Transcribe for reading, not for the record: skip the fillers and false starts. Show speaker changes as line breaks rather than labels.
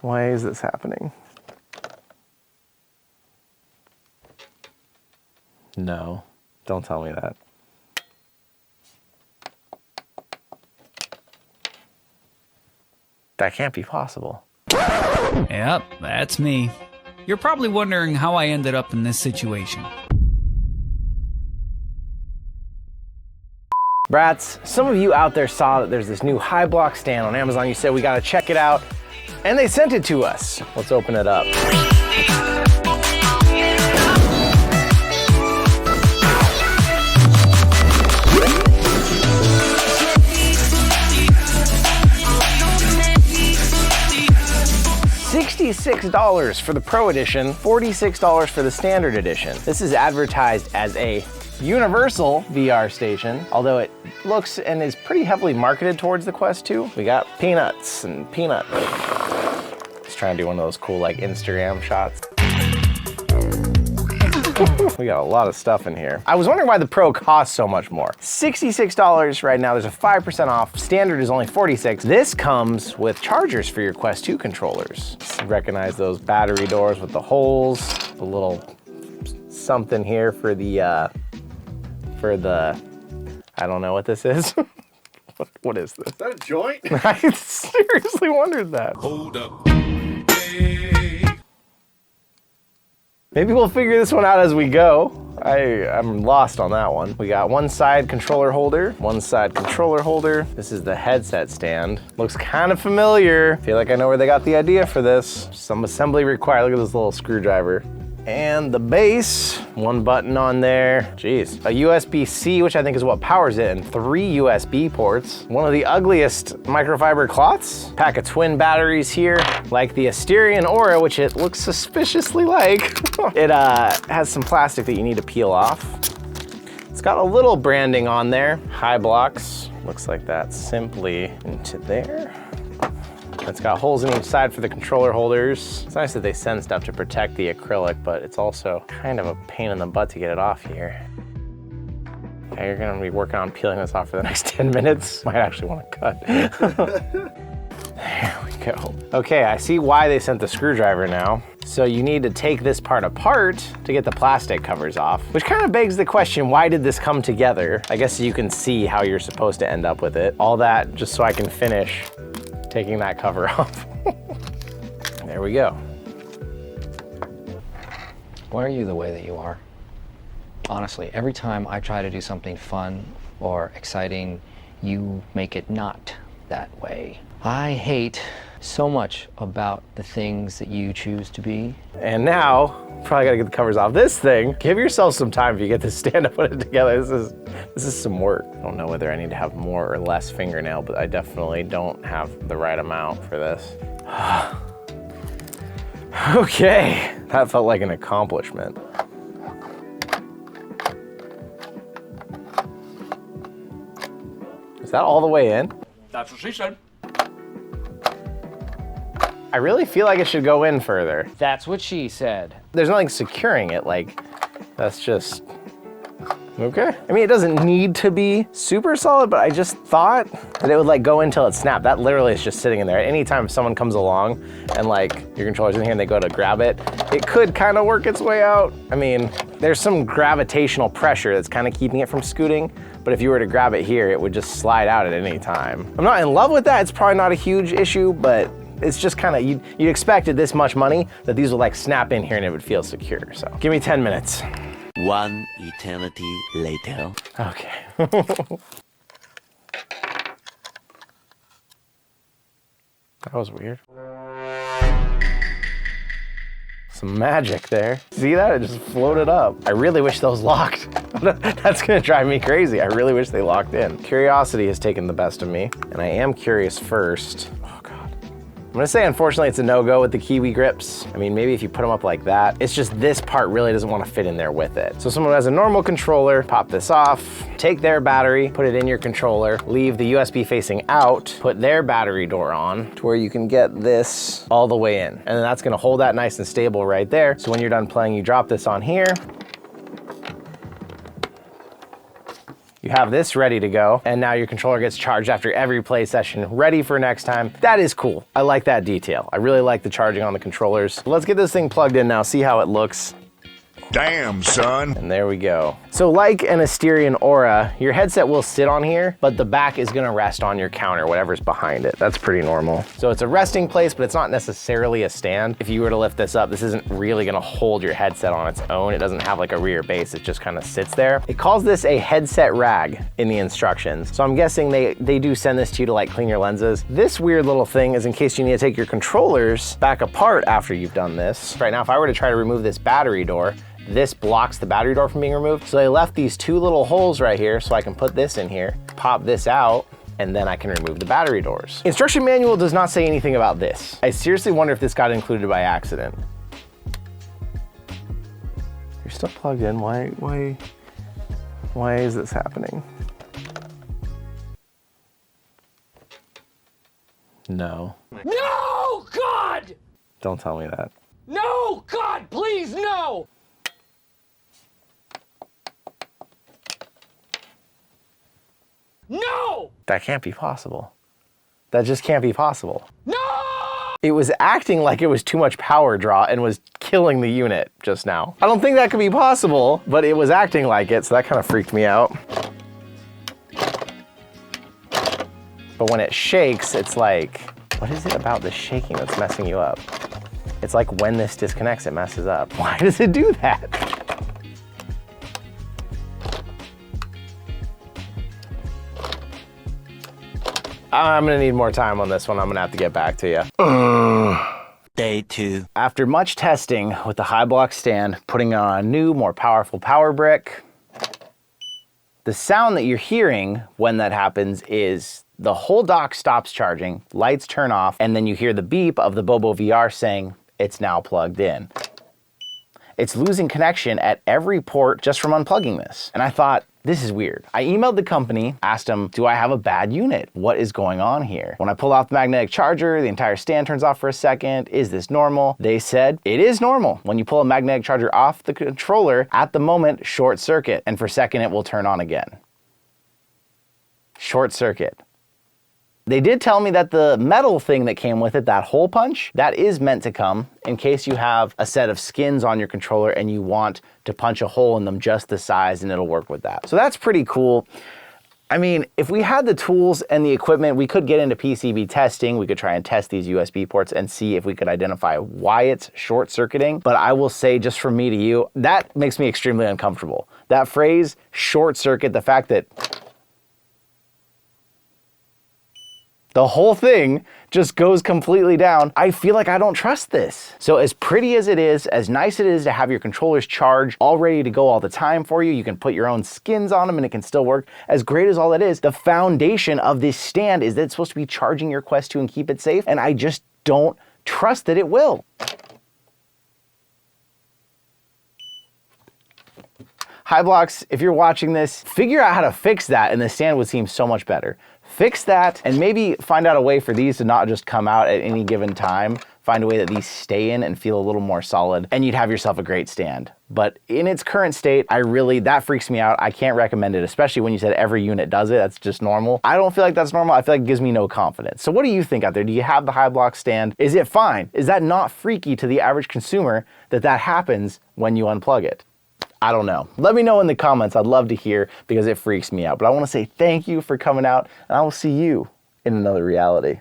Why is this happening? No, don't tell me that. That can't be possible.
Yep, that's me. You're probably wondering how I ended up in this situation.
Brats, some of you out there saw that there's this new HiBloks stand on Amazon. You said we gotta check it out, and they sent it to us. Let's open it up. $66 for the Pro Edition, $46 for the Standard Edition. This is advertised as a universal VR station, although it looks and is pretty heavily marketed towards the Quest 2. We got peanuts and peanut. Just trying to do one of those cool like Instagram shots. We got a lot of stuff in here. I was wondering why the Pro costs so much more. $66 right now, there's a 5% off. Standard is only $46. This comes with chargers for your Quest 2 controllers. Recognize those battery doors with the holes, the little something here for the, I don't know what this is. What is this?
Is that a joint?
I seriously wondered that.
Hold up. Hey.
Maybe we'll figure this one out as we go. I'm lost on that one. We got one side controller holder, one side controller holder. This is the headset stand. Looks kind of familiar. Feel like I know where they got the idea for this. Some assembly required. Look at this little screwdriver. And the base, one button on there. Jeez. A USB-C, which I think is what powers it, and 3 USB ports. One of the ugliest microfiber cloths. Pack of twin batteries here, like the Asterion Aura, which it looks suspiciously like. It has some plastic that you need to peel off. It's got a little branding on there. HiBloks, looks like that simply into there. It's got holes in each side for the controller holders. It's nice that they send stuff to protect the acrylic, but it's also kind of a pain in the butt to get it off here. Okay, you're gonna be working on peeling this off for the next 10 minutes. Might actually wanna cut. There we go. Okay, I see why they sent the screwdriver now. So you need to take this part apart to get the plastic covers off, which kind of begs the question, why did this come together? I guess you can see how you're supposed to end up with it. All that just so I can finish taking that cover off. There we go.
Why are you the way that you are? Honestly, every time I try to do something fun or exciting, you make it not that way. I hate so much about the things that you choose to be.
And now, probably gotta get the covers off this thing. Give yourself some time if you get this stand up, put it together. This is some work. I don't know whether I need to have more or less fingernail, but I definitely don't have the right amount for this. Okay, that felt like an accomplishment. Is that all the way in?
That's what she said.
I really feel like it should go in further.
That's what she said.
There's nothing securing it, like, that's just, okay. I mean, it doesn't need to be super solid, but I just thought that it would like go in till it snapped. That literally is just sitting in there. Anytime someone comes along and like your controller's in here and they go to grab it, it could kind of work its way out. I mean, there's some gravitational pressure that's kind of keeping it from scooting, but if you were to grab it here, it would just slide out at any time. I'm not in love with that. It's probably not a huge issue, but it's just kind of, you expected this much money that these would like snap in here and it would feel secure. So give me 10 minutes.
One eternity later.
Okay. That was weird. Some magic there. See that? It just floated up. I really wish those locked. That's gonna drive me crazy. I really wish they locked in. Curiosity has taken the best of me, and I am curious first. Oh God. I'm gonna say, unfortunately, it's a no-go with the Kiwi grips. I mean, maybe if you put them up like that, it's just this part really doesn't wanna fit in there with it. So someone who has a normal controller, pop this off, take their battery, put it in your controller, leave the USB facing out, put their battery door on to where you can get this all the way in. And then that's gonna hold that nice and stable right there. So when you're done playing, you drop this on here. You have this ready to go, and now your controller gets charged after every play session, ready for next time. That is cool. I like that detail. I really like the charging on the controllers. Let's get this thing plugged in now, see how it looks.
Damn, son.
And there we go. So like an Asterion Aura, your headset will sit on here, but the back is gonna rest on your counter, whatever's behind it. That's pretty normal. So it's a resting place, but it's not necessarily a stand. If you were to lift this up, this isn't really gonna hold your headset on its own. It doesn't have like a rear base, it just kind of sits there. It calls this a headset rag in the instructions. So I'm guessing they do send this to you to like clean your lenses. This weird little thing is in case you need to take your controllers back apart after you've done this. Right now, if I were to try to remove this battery door, this blocks the battery door from being removed. So they left these two little holes right here so I can put this in here, pop this out, and then I can remove the battery doors. Instruction manual does not say anything about this. I seriously wonder if this got included by accident. You're still plugged in, why is this happening? No.
No, God!
Don't tell me that.
No, God, please, no! No!
That can't be possible. That just can't be possible.
No!
It was acting like it was too much power draw and was killing the unit just now. I don't think that could be possible, but it was acting like it, so that kind of freaked me out. But when it shakes, it's like, what is it about the shaking that's messing you up? It's like when this disconnects, it messes up. Why does it do that? I'm gonna need more time on this one. I'm gonna have to get back to you.
Day 2.
After much testing with the HiBloks stand, putting on a new, more powerful power brick, the sound that you're hearing when that happens is the whole dock stops charging, lights turn off, and then you hear the beep of the Bobo VR saying it's now plugged in. It's losing connection at every port just from unplugging this. And I thought, this is weird. I emailed the company, asked them, do I have a bad unit? What is going on here? When I pull off the magnetic charger, the entire stand turns off for a second. Is this normal? They said, it is normal. When you pull a magnetic charger off the controller, at the moment, short circuit, and for a second, it will turn on again. Short circuit. They did tell me that the metal thing that came with it, that hole punch, that is meant to come in case you have a set of skins on your controller and you want to punch a hole in them just the size and it'll work with that. So that's pretty cool. I mean, if we had the tools and the equipment, we could get into PCB testing. We could try and test these USB ports and see if we could identify why it's short circuiting. But I will say, just from me to you, that makes me extremely uncomfortable. That phrase, short circuit, the fact that the whole thing just goes completely down. I feel like I don't trust this. So as pretty as it is, as nice it is to have your controllers charged, all ready to go all the time for you, you can put your own skins on them and it can still work. As great as all that is, the foundation of this stand is that it's supposed to be charging your Quest 2 and keep it safe, and I just don't trust that it will. HiBloks, if you're watching this, figure out how to fix that and the stand would seem so much better. Fix that and maybe find out a way for these to not just come out at any given time. Find a way that these stay in and feel a little more solid and you'd have yourself a great stand. But in its current state, that freaks me out. I can't recommend it, especially when you said every unit does it. That's just normal. I don't feel like that's normal. I feel like it gives me no confidence. So what do you think out there? Do you have the HiBloks stand? Is it fine? Is that not freaky to the average consumer that happens when you unplug it? I don't know. Let me know in the comments. I'd love to hear because it freaks me out. But I want to say thank you for coming out and I will see you in another reality.